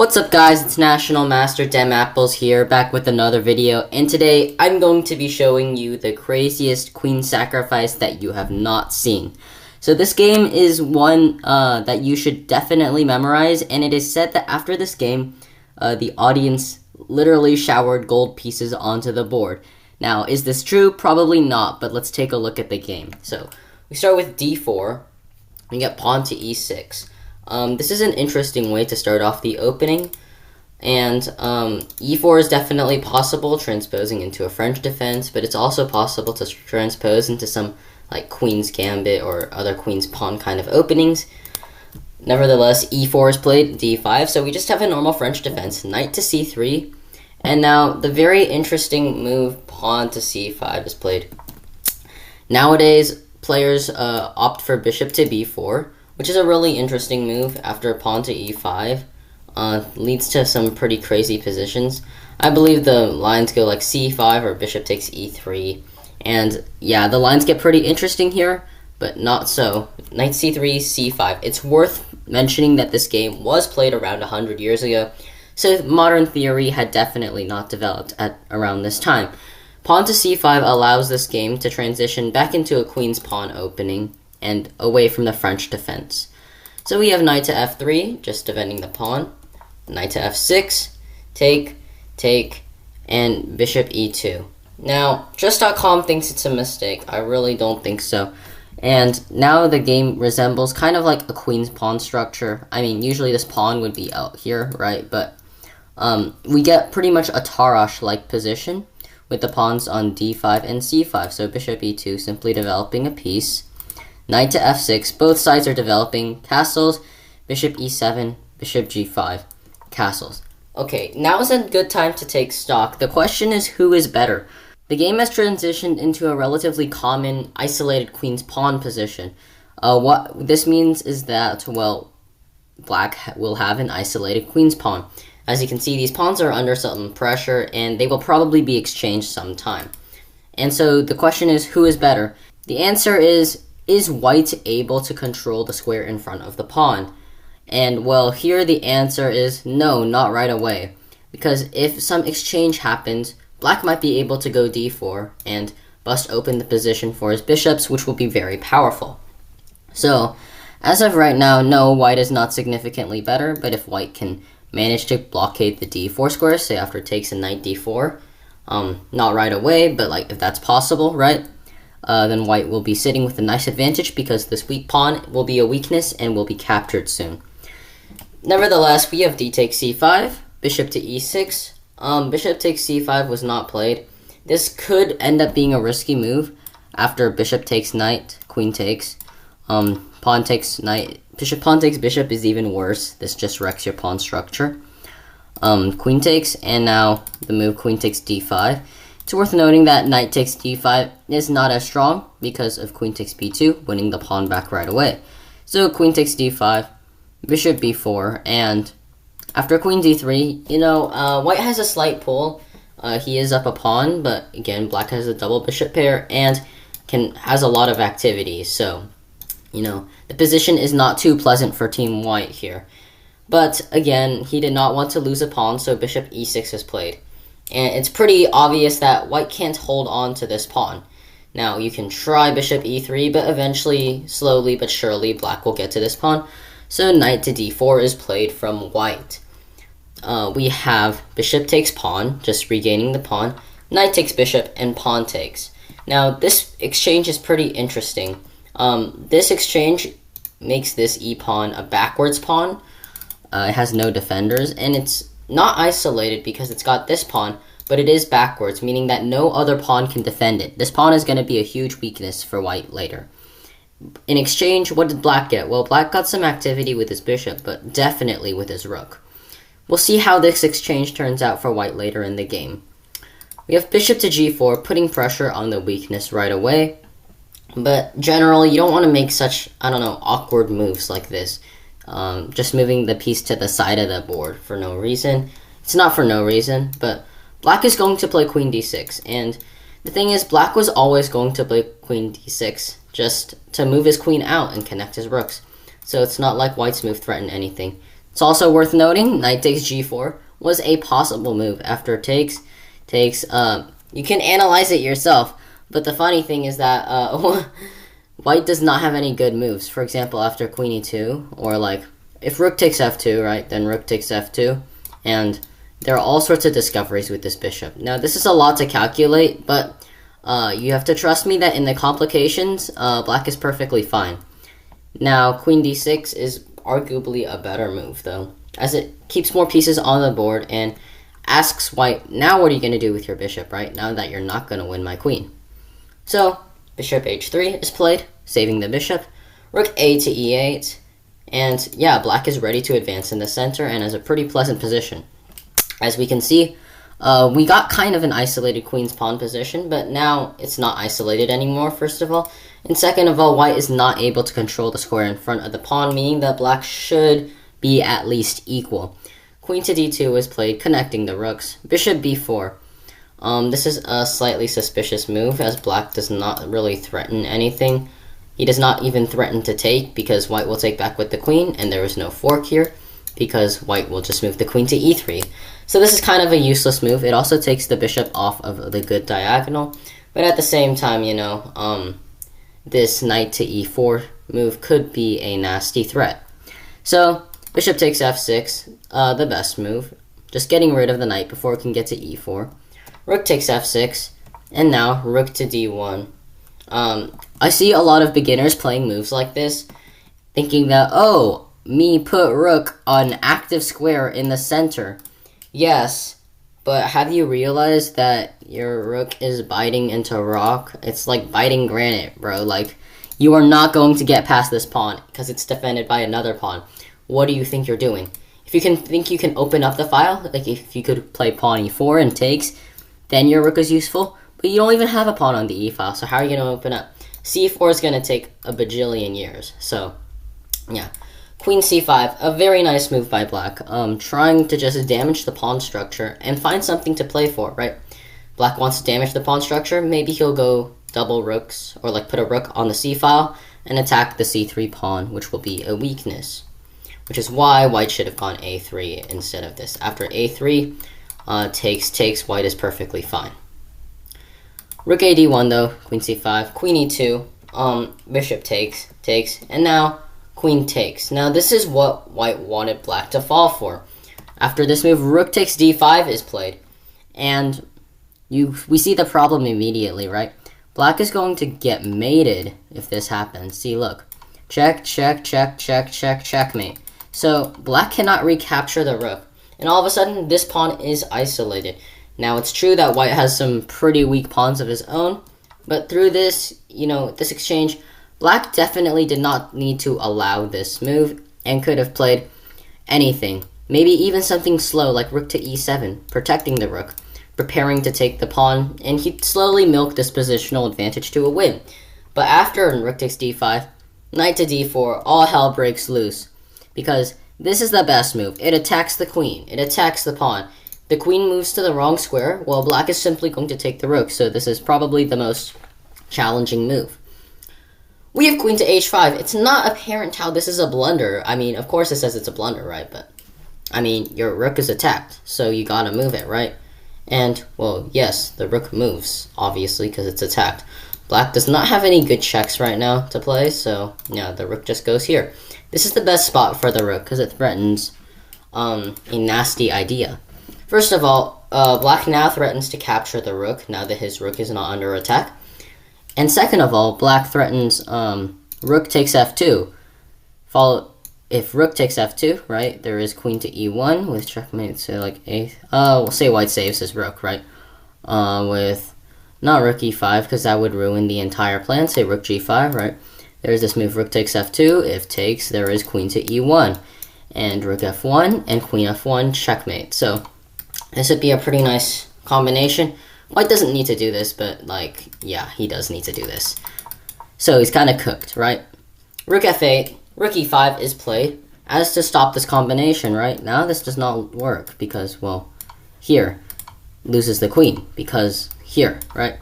What's up guys, it's National Master Dem Apples here, back with another video, and today I'm going to be showing you the craziest queen sacrifice that you have not seen. So this game is one that you should definitely memorize, and it is said that after this game, the audience literally showered gold pieces onto the board. Now, is this true? Probably not, but let's take a look at the game. So, we start with d4, we get pawn to e6. This is an interesting way to start off the opening, and e4 is definitely possible, transposing into a French defense, but it's also possible to transpose into some like Queen's Gambit or other Queen's Pawn kind of openings. Nevertheless, e4 is played, d5, so we just have a normal French defense, knight to c3, and now the very interesting move, pawn to c5 is played. Nowadays, players opt for bishop to b4, which is a really interesting move after pawn to e5. Leads to some pretty crazy positions. I believe the lines go like c5 or bishop takes e3. And yeah, the lines get pretty interesting here, but not so. Knight c3, c5. It's worth mentioning that this game was played around 100 years ago, so modern theory had definitely not developed at around this time. Pawn to c5 allows this game to transition back into a queen's pawn opening and away from the French defense. So we have knight to f3, just defending the pawn, knight to f6, take, and bishop e2. Now, chess.com thinks it's a mistake. I really don't think so. And now the game resembles kind of like a queen's pawn structure. I mean, usually this pawn would be out here, right? But we get pretty much a Tarrasch-like position with the pawns on d5 and c5. So bishop e2, simply developing a piece. Knight to f6, both sides are developing castles, bishop e7, bishop g5, castles. Okay, now is a good time to take stock. The question is, who is better? The game has transitioned into a relatively common, isolated queen's pawn position. What this means is that, well, black will have an isolated queen's pawn. As you can see, these pawns are under some pressure, and they will probably be exchanged sometime. And so the question is, who is better? The answer is white able to control the square in front of the pawn? And well, here the answer is no, not right away. Because if some exchange happens, black might be able to go d4 and bust open the position for his bishops, which will be very powerful. So, as of right now, no, white is not significantly better, but if white can manage to blockade the d4 square, say after it takes a knight d4, not right away, but like if that's possible, right? Then white will be sitting with a nice advantage because this weak pawn will be a weakness and will be captured soon. Nevertheless, we have d takes c5, bishop to e6. Bishop takes c5 was not played. This could end up being a risky move after bishop takes knight, queen takes, pawn takes knight, pawn takes bishop is even worse. This just wrecks your pawn structure. Queen takes, and now the move queen takes d5. It's worth noting that knight takes d5 is not as strong because of queen takes b2, winning the pawn back right away. So queen takes d5, bishop b4, and after queen d3, white has a slight pull. He is up a pawn, but again, black has a double bishop pair and has a lot of activity. So, the position is not too pleasant for Team White here. But again, he did not want to lose a pawn, so bishop e6 is played. And it's pretty obvious that white can't hold on to this pawn. Now, you can try bishop e3, but eventually, slowly but surely, black will get to this pawn. So knight to d4 is played from white. We have bishop takes pawn, just regaining the pawn. Knight takes bishop, and pawn takes. Now, this exchange is pretty interesting. This exchange makes this e-pawn a backwards pawn. It has no defenders, and it's not isolated because it's got this pawn, but it is backwards, meaning that no other pawn can defend it. This pawn is going to be a huge weakness for white later. In exchange, what did black get? Well, black got some activity with his bishop, but definitely with his rook. We'll see how this exchange turns out for white later in the game. We have bishop to g4, putting pressure on the weakness right away. But generally, you don't want to make such, awkward moves like this. Just moving the piece to the side of the board for no reason. It's not for no reason, but black is going to play queen d6. And the thing is, black was always going to play queen d6 just to move his queen out and connect his rooks. So it's not like white's move threatened anything. It's also worth noting, knight takes g4 was a possible move after takes. You can analyze it yourself, but the funny thing is that white does not have any good moves. For example, after queen e2, or like if rook takes f2, right, then rook takes f2, and there are all sorts of discoveries with this bishop. Now, this is a lot to calculate, but you have to trust me that in the complications, black is perfectly fine. Now, queen d6 is arguably a better move, though, as it keeps more pieces on the board and asks white, now what are you going to do with your bishop, right, now that you're not going to win my queen? So, bishop h3 is played, saving the bishop, rook a to e8, and yeah, black is ready to advance in the center and has a pretty pleasant position. As we can see, we got kind of an isolated queen's pawn position, but now it's not isolated anymore, first of all. And second of all, white is not able to control the square in front of the pawn, meaning that black should be at least equal. Queen to d2 is played, connecting the rooks. Bishop b4. This is a slightly suspicious move, as black does not really threaten anything. He does not even threaten to take, because white will take back with the queen, and there is no fork here, because white will just move the queen to e3. So this is kind of a useless move. It also takes the bishop off of the good diagonal, but at the same time, you know, this knight to e4 move could be a nasty threat. So bishop takes f6, the best move, just getting rid of the knight before it can get to e4. Rook takes f6, and now rook to d1. I see a lot of beginners playing moves like this, thinking that, oh, me put rook on active square in the center. Yes, but have you realized that your rook is biting into rock? It's like biting granite, bro. Like, you are not going to get past this pawn because it's defended by another pawn. What do you think you're doing? If you think you can open up the file, like if you could play pawn e4 and takes, then your rook is useful, but you don't even have a pawn on the e file, so how are you going to open up? c4 is going to take a bajillion years, so yeah. Queen c5, a very nice move by black, trying to just damage the pawn structure and find something to play for, right? Black wants to damage the pawn structure, maybe he'll go double rooks, or like put a rook on the c-file and attack the c3 pawn, which will be a weakness. Which is why white should have gone a3 instead of this. After a3, takes, white is perfectly fine. Rook a d1 though, queen c5, queen e2, bishop takes, and now queen takes. Now this is what white wanted black to fall for. After this move, rook takes d5 is played, and we see the problem immediately, right? Black is going to get mated if this happens. See, look, check, checkmate. So black cannot recapture the rook, and all of a sudden this pawn is isolated. Now it's true that white has some pretty weak pawns of his own, but through this, this exchange, black definitely did not need to allow this move and could have played anything. Maybe even something slow like rook to e7, protecting the rook, preparing to take the pawn, and he'd slowly milk this positional advantage to a win. But after rook takes d5, knight to d4, all hell breaks loose. Because this is the best move. It attacks the queen. It attacks the pawn. The queen moves to the wrong square, while black is simply going to take the rook, so this is probably the most challenging move. We have queen to h5. It's not apparent how this is a blunder. I mean, of course it says it's a blunder, right? But, I mean, your rook is attacked, so you gotta move it, right? And, well, yes, the rook moves, obviously, because it's attacked. Black does not have any good checks right now to play, so, yeah, the rook just goes here. This is the best spot for the rook, because it threatens a nasty idea. First of all, black now threatens to capture the rook, now that his rook is not under attack. And second of all, black threatens rook takes f2. If rook takes f2, right, there is queen to e1 with checkmate, say like we'll say white saves his rook, right? With not rook e5, because that would ruin the entire plan, say rook g5, right? There's this move, rook takes f2. If takes, there is queen to e1. And rook f1 and queen f1, checkmate. So this would be a pretty nice combination. White doesn't need to do this, but, like, yeah, he does need to do this. So he's kind of cooked, right? Rook f8, rook e5 is played as to stop this combination, right? Now this does not work because, well, here loses the queen because here, right?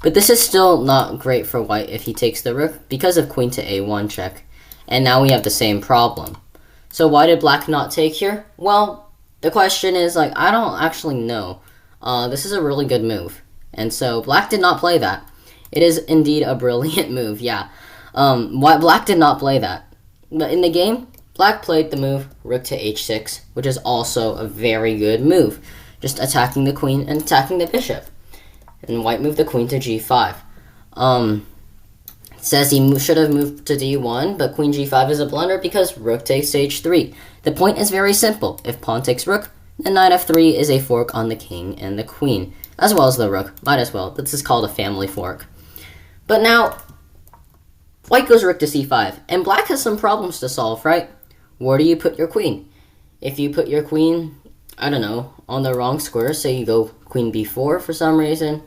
But this is still not great for white if he takes the rook because of queen to a1 check. And now we have the same problem. So why did black not take here? Well, the question is, like, I don't actually know. This is a really good move. And so black did not play that. It is indeed a brilliant move, yeah. Why black did not play that. But in the game, black played the move rook to h6, which is also a very good move. Just attacking the queen and attacking the bishop. And white moved the queen to g5. It says he should have moved to d1, but queen g5 is a blunder because rook takes h3. The point is very simple. If pawn takes rook, then knight f3 is a fork on the king and the queen, as well as the rook. Might as well. This is called a family fork. But now, white goes rook to c5, and black has some problems to solve, right? Where do you put your queen? If you put your queen, I don't know, on the wrong square, say you go queen b4 for some reason,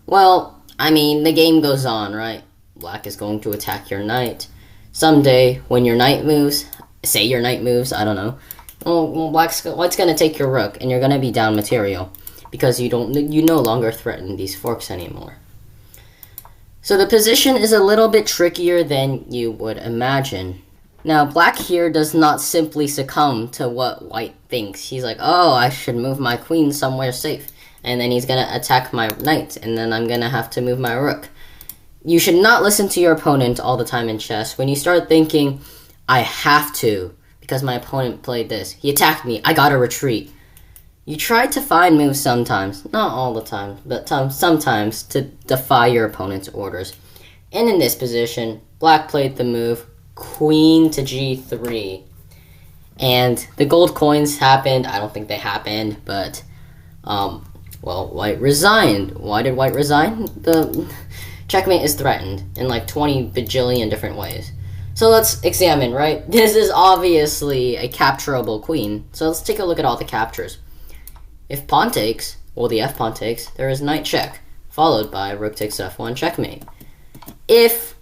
well, I mean, the game goes on, right? Black is going to attack your knight. Someday, when your knight moves, say your knight moves, I don't know, well, white's going to take your rook, and you're going to be down material, because you no longer threaten these forks anymore. So the position is a little bit trickier than you would imagine. Now, black here does not simply succumb to what white thinks. He's like, oh, I should move my queen somewhere safe. And then he's going to attack my knight, and then I'm going to have to move my rook. You should not listen to your opponent all the time in chess. When you start thinking, I have to, because my opponent played this. He attacked me, I gotta retreat. You try to find moves sometimes, not all the time, but sometimes to defy your opponent's orders. And in this position, black played the move queen to g3. And the gold coins happened. I don't think they happened, but, well, white resigned. Why did white resign? The checkmate is threatened in like 20 bajillion different ways. So let's examine, right? This is obviously a capturable queen. So let's take a look at all the captures. If pawn takes, well, the f pawn takes, there is knight check, followed by rook takes f1 checkmate. If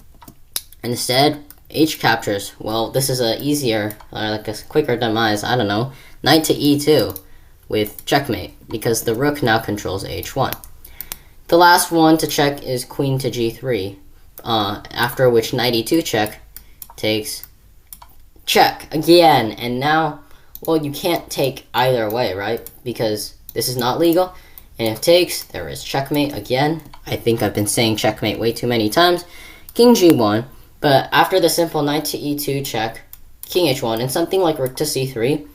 instead h captures, well, this is a easier, or like a quicker demise, I don't know, knight to e2 with checkmate, because the rook now controls h1. The last one to check is queen to g3, after which knight e2 check takes check again, and now, well, you can't take either way, right? Because this is not legal, and if takes, there is checkmate again. I think I've been saying checkmate way too many times. King g1, but after the simple knight to e2 check, king h1, and something like rook to c3,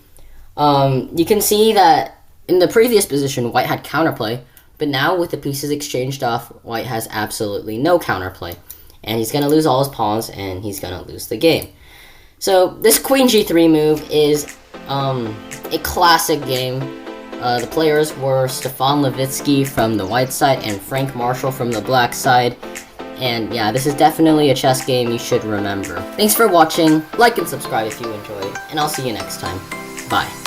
you can see that in the previous position, white had counterplay, but now with the pieces exchanged off, white has absolutely no counterplay. And he's going to lose all his pawns, and he's going to lose the game. So this queen g3 move is a classic game. The players were Stefan Levitsky from the white side and Frank Marshall from the black side. And yeah, this is definitely a chess game you should remember. Thanks for watching. Like and subscribe if you enjoyed, and I'll see you next time. Bye.